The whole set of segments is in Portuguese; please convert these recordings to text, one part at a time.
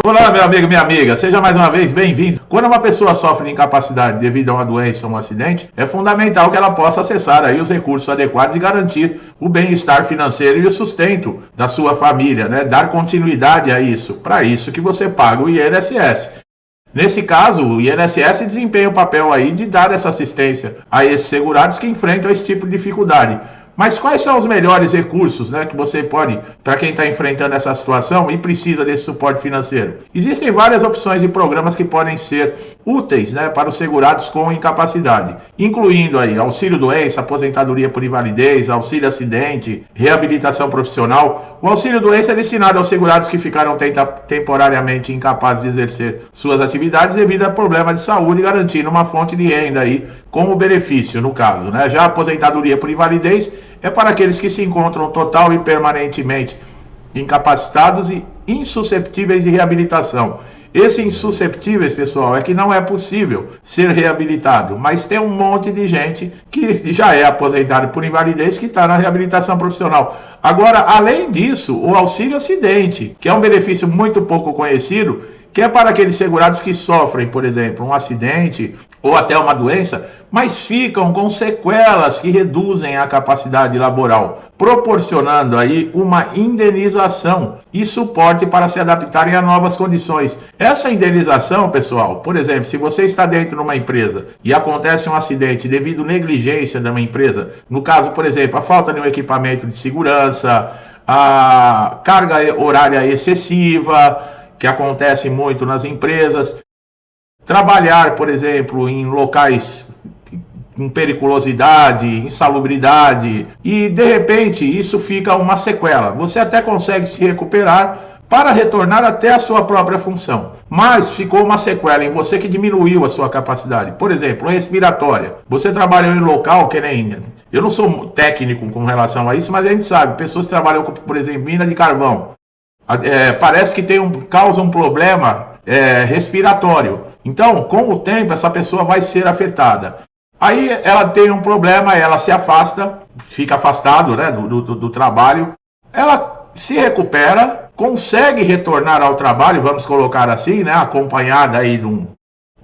Olá, meu amigo, minha amiga, seja mais uma vez bem-vindo. Quando uma pessoa sofre de incapacidade devido a uma doença ou um acidente, é fundamental que ela possa acessar aí os recursos adequados e garantir o bem-estar financeiro e o sustento da sua família, né? Dar continuidade a isso. Para isso que você paga o INSS. Nesse caso, o INSS desempenha o papel aí de dar essa assistência a esses segurados que enfrentam esse tipo de dificuldade. Mas quais são os melhores recursos, né, que você pode, para quem está enfrentando essa situação e precisa desse suporte financeiro? Existem várias opções de programas que podem ser úteis, né, para os segurados com incapacidade, incluindo aí auxílio-doença, aposentadoria por invalidez, auxílio-acidente, reabilitação profissional. O auxílio-doença é destinado aos segurados que ficaram temporariamente incapazes de exercer suas atividades devido a problemas de saúde, garantindo uma fonte de renda aí como benefício, no caso, né? Já a aposentadoria por invalidez é para aqueles que se encontram total e permanentemente incapacitados e insusceptíveis de reabilitação. Esse insusceptíveis, pessoal, é que não é possível ser reabilitado, mas tem um monte de gente que já é aposentado por invalidez que está na reabilitação profissional. Agora, além disso, o auxílio acidente, que é um benefício muito pouco conhecido, que é para aqueles segurados que sofrem, por exemplo, um acidente ou até uma doença, mas ficam com sequelas que reduzem a capacidade laboral, proporcionando aí uma indenização e suporte para se adaptarem a novas condições. Essa indenização, pessoal, por exemplo, se você está dentro de uma empresa e acontece um acidente devido à negligência de uma empresa, no caso, por exemplo, a falta de um equipamento de segurança, a carga horária excessiva, que acontece muito nas empresas, trabalhar, por exemplo, em locais com periculosidade, insalubridade, e de repente isso fica uma sequela. Você até consegue se recuperar para retornar até a sua própria função, mas ficou uma sequela em você que diminuiu a sua capacidade. Por exemplo, respiratória. Você trabalhou em local que nem... Eu não sou técnico com relação a isso, mas a gente sabe, pessoas que trabalham com, por exemplo, mina de carvão, parece que causa um problema respiratório. Então, com o tempo, essa pessoa vai ser afetada. Aí ela tem um problema, ela se afasta, fica afastado, né, do trabalho. Ela se recupera, consegue retornar ao trabalho, vamos colocar assim, né, acompanhada aí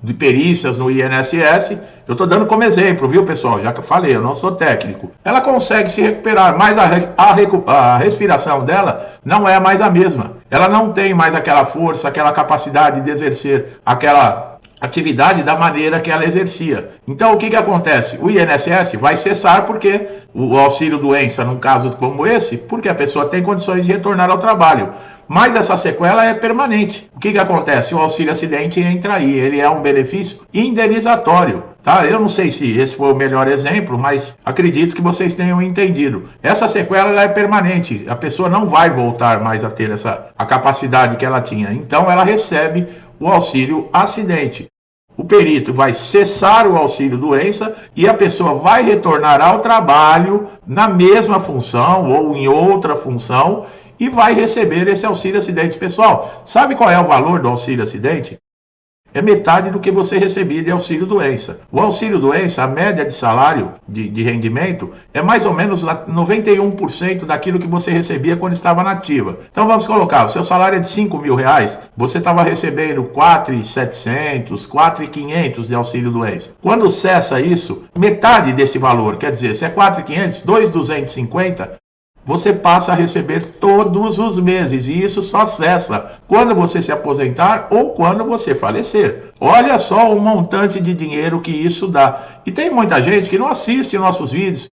de perícias no INSS. Eu estou dando como exemplo, viu, pessoal? Já que eu falei, eu não sou técnico. Ela consegue se recuperar, mas a respiração dela não é mais a mesma. Ela não tem mais aquela força, aquela capacidade de exercer aquela atividade da maneira que ela exercia. Então, o que acontece? O INSS vai cessar porque o auxílio-doença, num caso como esse, porque a pessoa tem condições de retornar ao trabalho. Mas essa sequela é permanente. O que acontece? O auxílio-acidente entra aí. Ele é um benefício indenizatório. Tá? Eu não sei se esse foi o melhor exemplo, mas acredito que vocês tenham entendido. Essa sequela ela é permanente. A pessoa não vai voltar mais a ter a capacidade que ela tinha. Então, ela recebe o auxílio-acidente. O perito vai cessar o auxílio-doença e a pessoa vai retornar ao trabalho na mesma função ou em outra função e vai receber esse auxílio-acidente. Pessoal, sabe qual é o valor do auxílio-acidente? É metade do que você recebia de auxílio-doença. O auxílio-doença, a média de salário de rendimento, é mais ou menos 91% daquilo que você recebia quando estava na ativa. Então vamos colocar, o seu salário é de R$5.000, você estava recebendo 4.700, 4.500 de auxílio-doença. Quando cessa isso, metade desse valor, quer dizer, se é 4.500, 2.250, você passa a receber todos os meses, e isso só cessa quando você se aposentar ou quando você falecer. Olha só o montante de dinheiro que isso dá. E tem muita gente que não assiste nossos vídeos,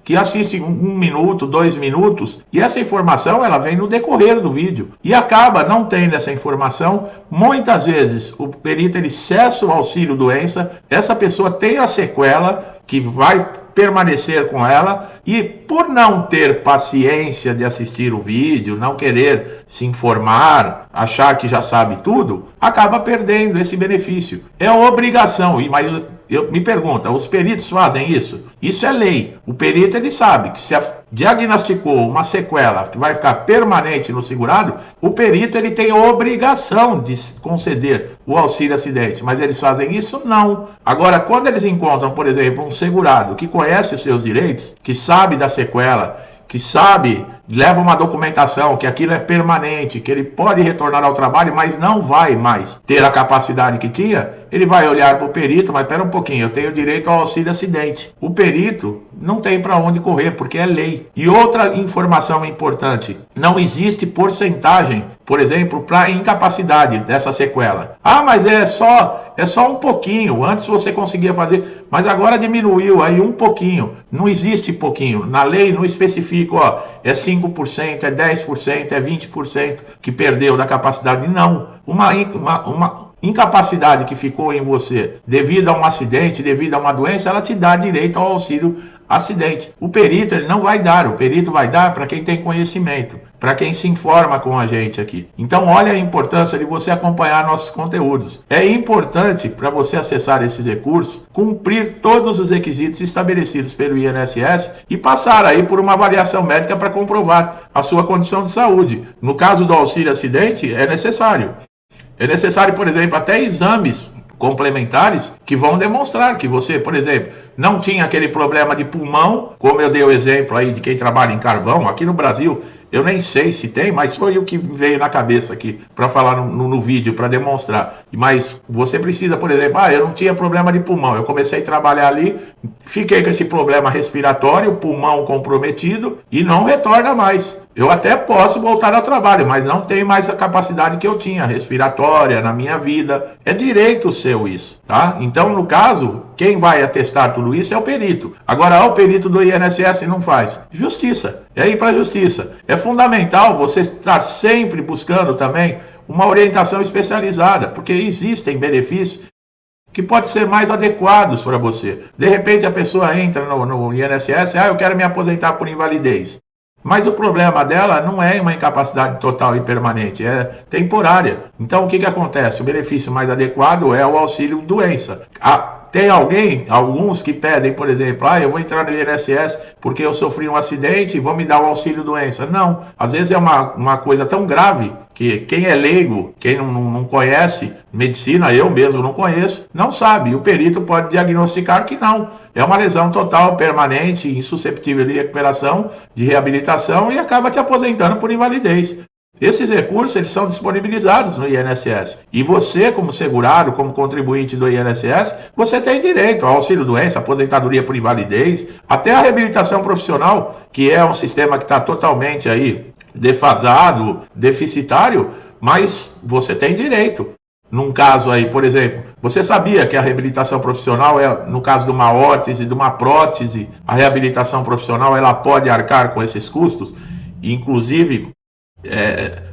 que assiste 1 minuto, 2 minutos, e essa informação ela vem no decorrer do vídeo, e acaba não tendo essa informação. Muitas vezes o perito ele cessa o auxílio-doença, essa pessoa tem a sequela que vai permanecer com ela, e por não ter paciência de assistir o vídeo, não querer se informar, achar que já sabe tudo, acaba perdendo esse benefício. É obrigação, mas eu me pergunto, os peritos fazem isso? Isso é lei. O perito ele sabe que se diagnosticou uma sequela que vai ficar permanente no segurado, o perito ele tem obrigação de conceder o auxílio-acidente, mas eles fazem isso? Não. Agora, quando eles encontram, por exemplo, um segurado que conhece os seus direitos, que sabe da sequela, que sabe leva uma documentação que aquilo é permanente, que ele pode retornar ao trabalho, mas não vai mais ter a capacidade que tinha, ele vai olhar para o perito, mas espera um pouquinho, eu tenho direito ao auxílio acidente. O perito não tem para onde correr, porque é lei. E outra informação importante, não existe porcentagem, por exemplo, para incapacidade dessa sequela. Ah, mas é só um pouquinho, antes você conseguia fazer, mas agora diminuiu aí um pouquinho. Não existe pouquinho, na lei não especifica, ó, é 5%, é 10%, é 20% que perdeu da capacidade, não. Uma incapacidade que ficou em você devido a um acidente, devido a uma doença, ela te dá direito ao auxílio acidente. O perito ele não vai dar, o perito vai dar para quem tem conhecimento, para quem se informa com a gente aqui. Então olha a importância de você acompanhar nossos conteúdos. É importante para você acessar esses recursos, cumprir todos os requisitos estabelecidos pelo INSS e passar aí por uma avaliação médica para comprovar a sua condição de saúde. No caso do auxílio acidente, é necessário. É necessário, por exemplo, até exames complementares que vão demonstrar que você, por exemplo, não tinha aquele problema de pulmão, como eu dei o exemplo aí de quem trabalha em carvão. Aqui no Brasil, eu nem sei se tem, mas foi o que veio na cabeça aqui para falar no vídeo, para demonstrar. Mas você precisa, por exemplo, eu não tinha problema de pulmão, eu comecei a trabalhar ali, fiquei com esse problema respiratório, pulmão comprometido e não retorna mais. Eu até posso voltar ao trabalho, mas não tenho mais a capacidade que eu tinha, respiratória, na minha vida. É direito seu isso, tá? Então, no caso, quem vai atestar tudo isso é o perito. Agora, o perito do INSS não faz. Justiça. É ir para a justiça. É fundamental você estar sempre buscando também uma orientação especializada, porque existem benefícios que podem ser mais adequados para você. De repente, a pessoa entra no INSS, eu quero me aposentar por invalidez. Mas o problema dela não é uma incapacidade total e permanente, é temporária. Então, o que acontece? O benefício mais adequado é o auxílio doença. Tem alguns que pedem, por exemplo, eu vou entrar no INSS porque eu sofri um acidente e vão me dar o auxílio doença. Não, às vezes é uma coisa tão grave que quem é leigo, quem não conhece medicina, eu mesmo não conheço, não sabe. E o perito pode diagnosticar que não. É uma lesão total, permanente, insusceptível de recuperação, de reabilitação e acaba te aposentando por invalidez. Esses recursos eles são disponibilizados no INSS. E você, como segurado, como contribuinte do INSS, você tem direito ao auxílio-doença, aposentadoria por invalidez, até a reabilitação profissional, que é um sistema que está totalmente aí defasado, deficitário, mas você tem direito. Num caso aí, por exemplo, você sabia que a reabilitação profissional, no caso de uma órtese, de uma prótese, a reabilitação profissional ela pode arcar com esses custos, inclusive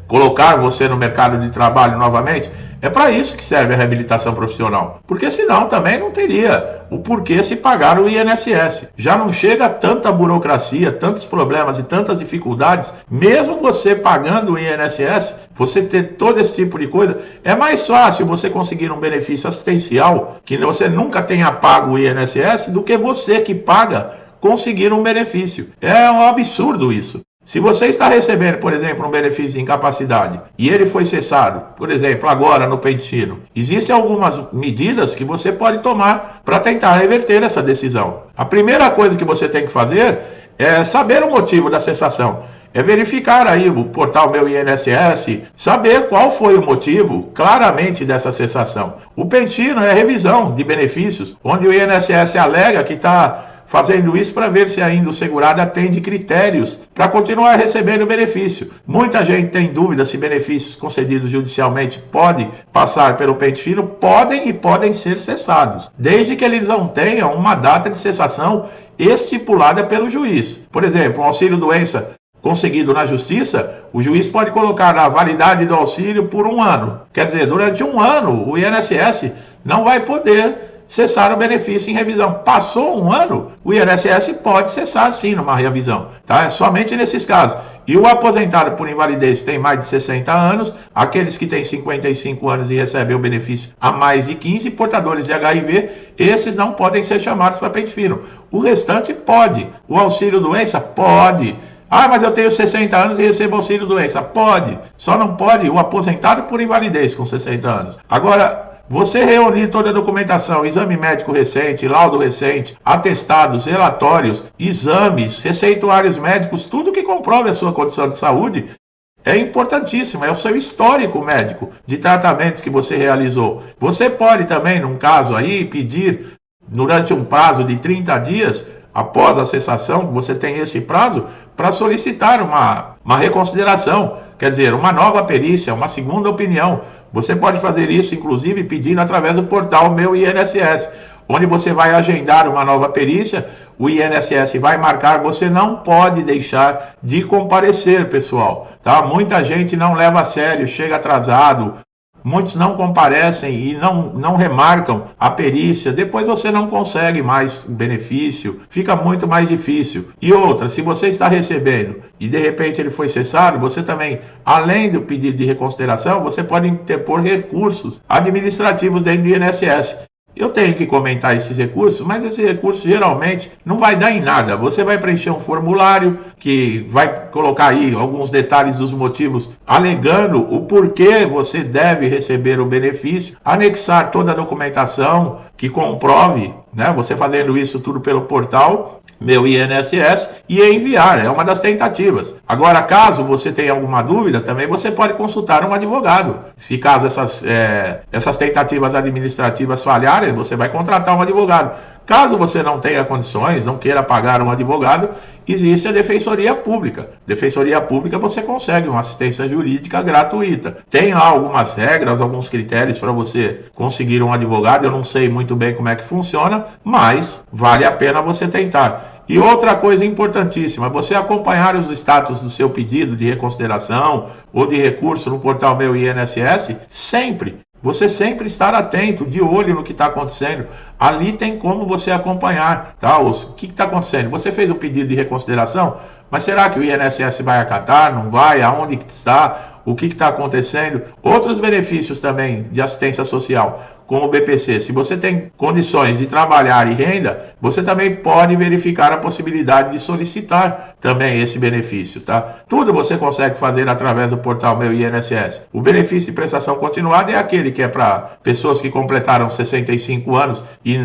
colocar você no mercado de trabalho novamente? É para isso que serve a reabilitação profissional, porque senão também não teria o porquê se pagar o INSS. Já não chega tanta burocracia, tantos problemas e tantas dificuldades, mesmo você pagando o INSS, você ter todo esse tipo de coisa, é mais fácil você conseguir um benefício assistencial, que você nunca tenha pago o INSS, do que você que paga conseguir um benefício. É um absurdo isso. Se você está recebendo, por exemplo, um benefício de incapacidade e ele foi cessado, por exemplo, agora no pente fino, existem algumas medidas que você pode tomar para tentar reverter essa decisão. A primeira coisa que você tem que fazer é saber o motivo da cessação. É verificar aí o portal Meu INSS, saber qual foi o motivo claramente dessa cessação. O pente fino é revisão de benefícios, onde o INSS alega que está fazendo isso para ver se ainda o segurado atende critérios para continuar recebendo o benefício. Muita gente tem dúvida se benefícios concedidos judicialmente podem passar pelo pente fino, podem ser cessados, desde que eles não tenham uma data de cessação estipulada pelo juiz. Por exemplo, um auxílio-doença conseguido na justiça, o juiz pode colocar a validade do auxílio por 1 ano. Quer dizer, durante 1 ano, o INSS não vai poder cessar o benefício em revisão. Passou 1 ano, o INSS pode cessar sim numa revisão, tá? É somente nesses casos. E o aposentado por invalidez tem mais de 60 anos, aqueles que têm 55 anos e recebem o benefício há mais de 15, portadores de HIV, esses não podem ser chamados para pente fino. O restante pode. O auxílio-doença pode. Mas eu tenho 60 anos e recebo auxílio-doença. Pode. Só não pode o aposentado por invalidez com 60 anos. Agora, Você reunir toda a documentação, exame médico recente, laudo recente, atestados, relatórios, exames, receituários médicos, tudo que comprove a sua condição de saúde, é importantíssimo, é o seu histórico médico de tratamentos que você realizou. Você pode também, num caso aí, pedir, durante um prazo de 30 dias, após a cessação, você tem esse prazo, para solicitar uma reconsideração, quer dizer, uma nova perícia, uma segunda opinião. Você pode fazer isso, inclusive, pedindo através do portal Meu INSS, onde você vai agendar uma nova perícia, o INSS vai marcar, você não pode deixar de comparecer, pessoal, tá? Muita gente não leva a sério, chega atrasado, muitos não comparecem e não remarcam a perícia, depois você não consegue mais benefício, fica muito mais difícil. E outra, se você está recebendo e de repente ele foi cessado, você também, além do pedido de reconsideração, você pode interpor recursos administrativos dentro do INSS. Eu tenho que comentar esses recursos, mas esse recurso geralmente não vai dar em nada. Você vai preencher um formulário que vai colocar aí alguns detalhes dos motivos, alegando o porquê você deve receber o benefício, anexar toda a documentação que comprove, né? Você fazendo isso tudo pelo portal Meu INSS e enviar, é uma das tentativas. Agora, caso você tenha alguma dúvida, também você pode consultar um advogado. Se caso essas tentativas administrativas falharem, você vai contratar um advogado. Caso você não tenha condições, não queira pagar um advogado, existe a Defensoria Pública. Defensoria Pública você consegue uma assistência jurídica gratuita. Tem lá algumas regras, alguns critérios para você conseguir um advogado. Eu não sei muito bem como é que funciona, mas vale a pena você tentar. E outra coisa importantíssima, você acompanhar os status do seu pedido de reconsideração ou de recurso no portal Meu INSS sempre. Você sempre estar atento, de olho no que está acontecendo. Ali tem como você acompanhar, tá? O que está acontecendo? Você fez o pedido de reconsideração, mas será que o INSS vai acatar? Não vai? Aonde que está? O que está acontecendo? Outros benefícios também de assistência social, como o BPC. Se você tem condições de trabalhar e renda, você também pode verificar a possibilidade de solicitar também esse benefício, tá? Tudo você consegue fazer através do portal Meu INSS. O benefício de prestação continuada é aquele que é para pessoas que completaram 65 anos e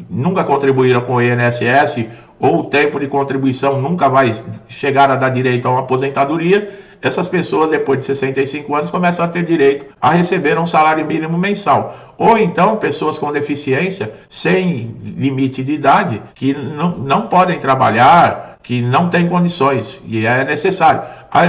nunca contribuíram com o INSS, ou o tempo de contribuição nunca vai chegar a dar direito a uma aposentadoria. Essas pessoas, depois de 65 anos, começam a ter direito a receber um salário mínimo mensal. Ou então, pessoas com deficiência, sem limite de idade, que não podem trabalhar, que não têm condições, e é necessário.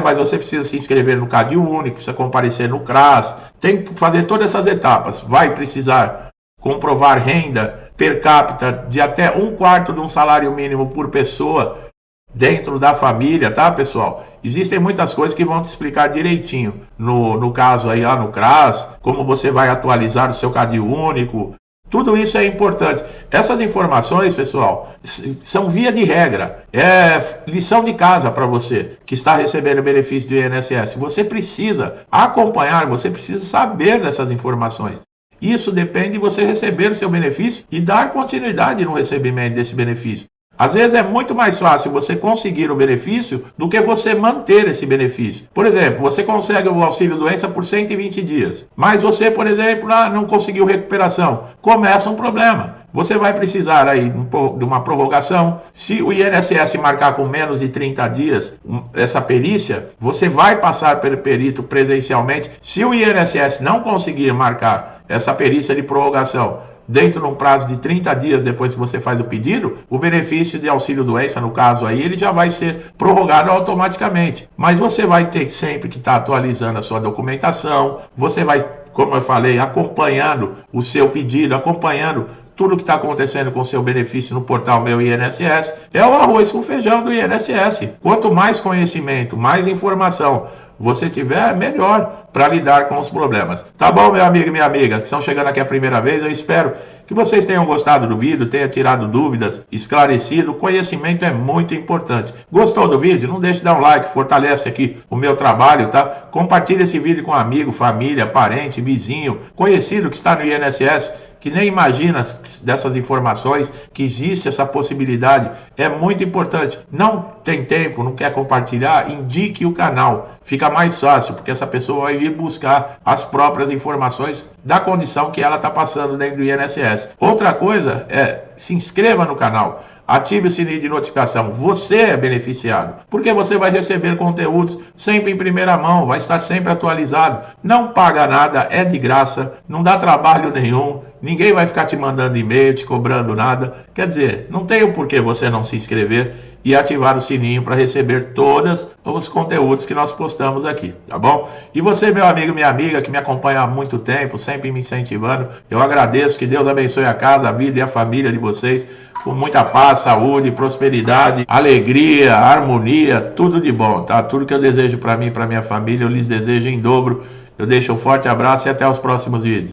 Mas você precisa se inscrever no Cadastro Único, precisa comparecer no CRAS, tem que fazer todas essas etapas. Vai precisar comprovar renda per capita de até 1/4 de um salário mínimo por pessoa, dentro da família, tá, pessoal? Existem muitas coisas que vão te explicar direitinho no caso aí lá no CRAS, como você vai atualizar o seu Cadastro Único. Tudo isso é importante. Essas informações, pessoal, são via de regra. É lição de casa para você que está recebendo o benefício do INSS. Você precisa acompanhar, você precisa saber dessas informações. Isso depende de você receber o seu benefício e dar continuidade no recebimento desse benefício. Às vezes é muito mais fácil você conseguir o benefício do que você manter esse benefício. Por exemplo, você consegue o auxílio-doença por 120 dias, mas você, por exemplo, não conseguiu recuperação. Começa um problema. Você vai precisar aí de uma prorrogação. Se o INSS marcar com menos de 30 dias essa perícia, você vai passar pelo perito presencialmente. Se o INSS não conseguir marcar essa perícia de prorrogação dentro de um prazo de 30 dias depois que você faz o pedido, o benefício de auxílio-doença, no caso aí, ele já vai ser prorrogado automaticamente. Mas você vai ter sempre que estar atualizando a sua documentação, você vai, como eu falei, acompanhando o seu pedido, acompanhando tudo que está acontecendo com o seu benefício no portal Meu INSS. É o arroz com feijão do INSS. Quanto mais conhecimento, mais informação você tiver, melhor para lidar com os problemas. Tá bom, meu amigo e minha amiga, que estão chegando aqui a primeira vez, eu espero que vocês tenham gostado do vídeo, tenham tirado dúvidas, esclarecido. O conhecimento é muito importante. Gostou do vídeo? Não deixe de dar um like, fortalece aqui o meu trabalho, tá? Compartilhe esse vídeo com amigo, família, parente, vizinho, conhecido que está no INSS, que nem imagina dessas informações, que existe essa possibilidade, é muito importante. Não tem tempo, não quer compartilhar, indique o canal. Fica mais fácil, porque essa pessoa vai vir buscar as próprias informações da condição que ela está passando dentro do INSS. Outra coisa é, se inscreva no canal. Ative o sininho de notificação. Você é beneficiado, porque você vai receber conteúdos sempre em primeira mão, vai estar sempre atualizado. Não paga nada, é de graça, não dá trabalho nenhum, ninguém vai ficar te mandando e-mail, te cobrando nada. Quer dizer, não tem o porquê você não se inscrever e ativar o sininho para receber todos os conteúdos que nós postamos aqui, tá bom? E você, meu amigo, minha amiga, que me acompanha há muito tempo, sempre me incentivando, eu agradeço, que Deus abençoe a casa, a vida e a família de vocês, com muita paz, saúde, prosperidade, alegria, harmonia, tudo de bom, tá? Tudo que eu desejo para mim e para minha família, eu lhes desejo em dobro. Eu deixo um forte abraço e até os próximos vídeos.